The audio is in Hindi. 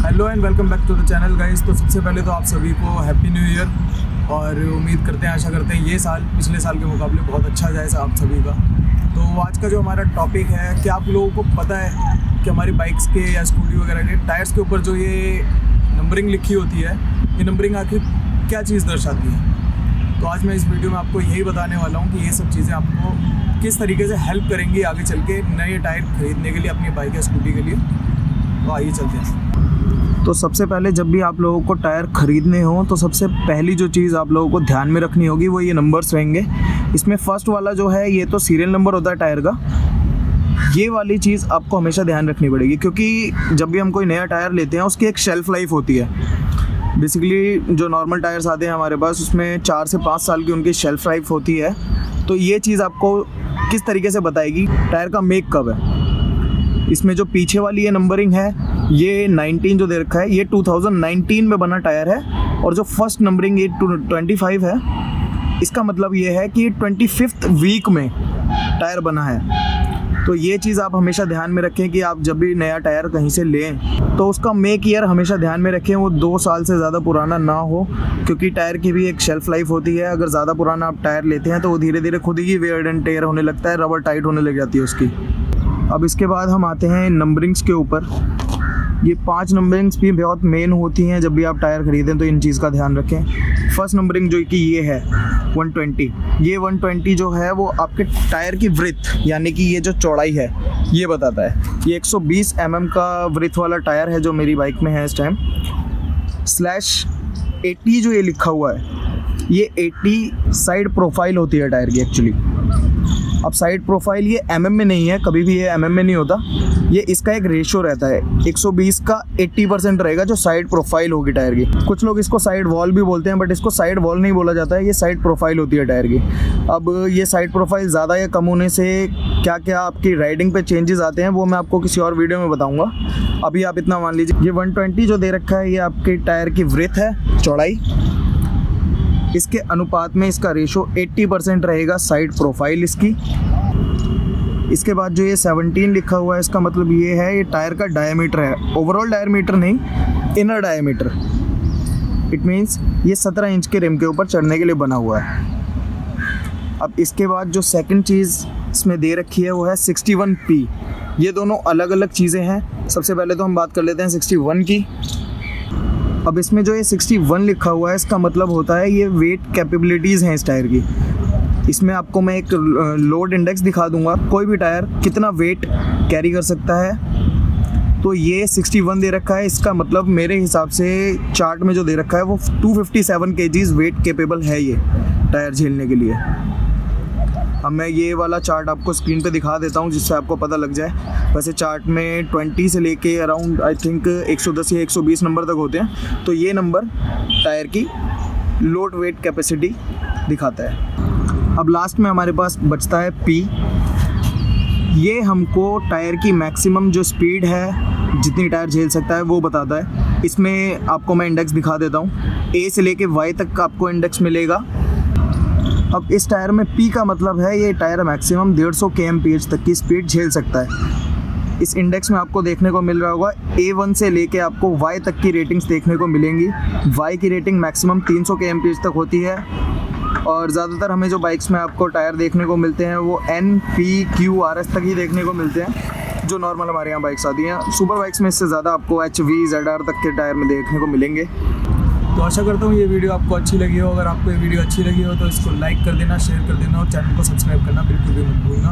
Hello and welcome back to the channel guys. तो सबसे पहले तो आप सभी को हैप्पी न्यू ईयर और उम्मीद करते हैं, आशा करते हैं ये साल पिछले साल के मुकाबले बहुत अच्छा जाए आप सभी का। तो आज का जो हमारा टॉपिक है कि आप लोगों को पता है कि हमारी बाइक्स के या स्कूटी वगैरह के टायर्स के ऊपर जो ये नंबरिंग लिखी होती है, ये नंबरिंग आखिर क्या चीज़ दर्शाती है। तो आज मैं इस वीडियो में आपको यही बताने वाला हूँ कि ये सब चीज़ें आपको किस तरीके से हेल्प करेंगी आगे चल के नए टायर खरीदने के लिए अपनी बाइक या स्कूटी के लिए। तो आइए चलते हैं। तो सबसे पहले जब भी आप लोगों को टायर ख़रीदने हो तो सबसे पहली जो चीज़ आप लोगों को ध्यान में रखनी होगी वो ये नंबर्स रहेंगे। इसमें फर्स्ट वाला जो है ये तो सीरियल नंबर होता है टायर का। ये वाली चीज़ आपको हमेशा ध्यान रखनी पड़ेगी, क्योंकि जब भी हम कोई नया टायर लेते हैं उसकी एक शेल्फ़ लाइफ होती है। बेसिकली जो नॉर्मल टायर्स आते हैं हमारे पास उसमें 4 से 5 साल की उनकी शेल्फ़ लाइफ होती है। तो ये चीज़ आपको किस तरीके से बताएगी टायर का मेक कब है। इसमें जो पीछे वाली ये नंबरिंग है, ये 19 जो दे रखा है, ये 2019 में बना टायर है। और जो फर्स्ट नंबरिंग ये 25 है, इसका मतलब ये है कि 25th वीक में टायर बना है। तो ये चीज़ आप हमेशा ध्यान में रखें कि आप जब भी नया टायर कहीं से लें तो उसका मेक ईयर हमेशा ध्यान में रखें, वो 2 साल से ज़्यादा पुराना ना हो, क्योंकि टायर की भी एक शेल्फ़ लाइफ होती है। अगर ज़्यादा पुराना आप टायर लेते हैं तो वो धीरे धीरे खुद ही वेयर एंड टेयर होने लगता है, रबर टाइट होने लग जाती है उसकी। अब इसके बाद हम आते हैं नंबरिंग्स के ऊपर। ये 5 नंबरिंग्स भी बहुत मेन होती हैं जब भी आप टायर ख़रीदें, तो इन चीज़ का ध्यान रखें। फर्स्ट नंबरिंग जो कि ये है 120, ये 120 जो है वो आपके टायर की ब्रेथ यानी कि ये जो चौड़ाई है ये बताता है। ये 120 mm का ब्रेथ वाला टायर है जो मेरी बाइक में है इस टाइम। /80 जो ये लिखा हुआ है, ये 80 साइड प्रोफाइल होती है टायर की एक्चुअली। अब साइड प्रोफाइल ये mm में नहीं है, कभी भी ये mm में नहीं होता, ये इसका एक रेशो रहता है। 120 का 80% रहेगा जो साइड प्रोफाइल होगी टायर की। कुछ लोग इसको साइड वॉल भी बोलते हैं, बट इसको साइड वॉल नहीं बोला जाता है, ये साइड प्रोफाइल होती है टायर की। अब ये साइड प्रोफाइल ज़्यादा या कम होने से क्या क्या आपकी राइडिंग पे चेंजेस आते हैं वो मैं आपको किसी और वीडियो में बताऊँगा। अभी आप इतना मान लीजिए, ये 120 जो दे रखा है ये आपके टायर की ब्रेथ है, चौड़ाई। इसके अनुपात में इसका रेशो 80% रहेगा साइड प्रोफाइल इसकी। इसके बाद जो ये 17 लिखा हुआ है, इसका मतलब ये है ये टायर का डायमीटर है, ओवरऑल डायमीटर नहीं, इनर डायमीटर। इट मीन्स ये 17 इंच के रिम के ऊपर चढ़ने के लिए बना हुआ है। अब इसके बाद जो सेकंड चीज़ इसमें दे रखी है वो है 61P। ये दोनों अलग अलग चीज़ें हैं। सबसे पहले तो हम बात कर लेते हैं 61 की। अब इसमें जो ये 61 लिखा हुआ है, इसका मतलब होता है ये वेट कैपेबिलिटीज़ हैं इस टायर की। इसमें आपको मैं एक लोड इंडेक्स दिखा दूंगा, कोई भी टायर कितना वेट कैरी कर सकता है। तो ये 61 दे रखा है, इसका मतलब मेरे हिसाब से चार्ट में जो दे रखा है वो 257 kgs वेट कैपेबल है ये टायर झेलने के लिए। अब मैं ये वाला चार्ट आपको स्क्रीन पे दिखा देता हूँ जिससे आपको पता लग जाए। वैसे चार्ट में 20 से लेके अराउंड आई थिंक 110 या 120 नंबर तक होते हैं। तो ये नंबर टायर की लोड वेट कैपेसिटी दिखाता है। अब लास्ट में हमारे पास बचता है P। ये हमको टायर की मैक्सिमम जो स्पीड है, जितनी टायर झेल सकता है वो बताता है। इसमें आपको मैं इंडेक्स दिखा देता हूँ, A से लेके Y तक का आपको इंडेक्स मिलेगा। अब इस टायर में P का मतलब है ये टायर मैक्सिमम 150 kmph तक की स्पीड झेल सकता है। इस इंडेक्स में आपको देखने को मिल रहा होगा A1 से लेके आपको Y तक की रेटिंग्स देखने को मिलेंगी। Y की रेटिंग मैक्सिमम 300 kmph तक होती है। और ज़्यादातर हमें जो बाइक्स में आपको टायर देखने को मिलते हैं वो N, P, Q, RS तक ही देखने को मिलते हैं, जो नॉर्मल हमारे यहाँ बाइक्स आती हैं। सुपर बाइक्स में इससे ज़्यादा आपको HV, ZR तक के टायर में देखने को मिलेंगे। तो आशा करता हूँ ये वीडियो आपको अच्छी लगी हो। अगर आपको ये वीडियो अच्छी लगी हो तो इसको लाइक कर देना, शेयर कर देना और चैनल को सब्सक्राइब करना बिल्कुल भी मत भूलना।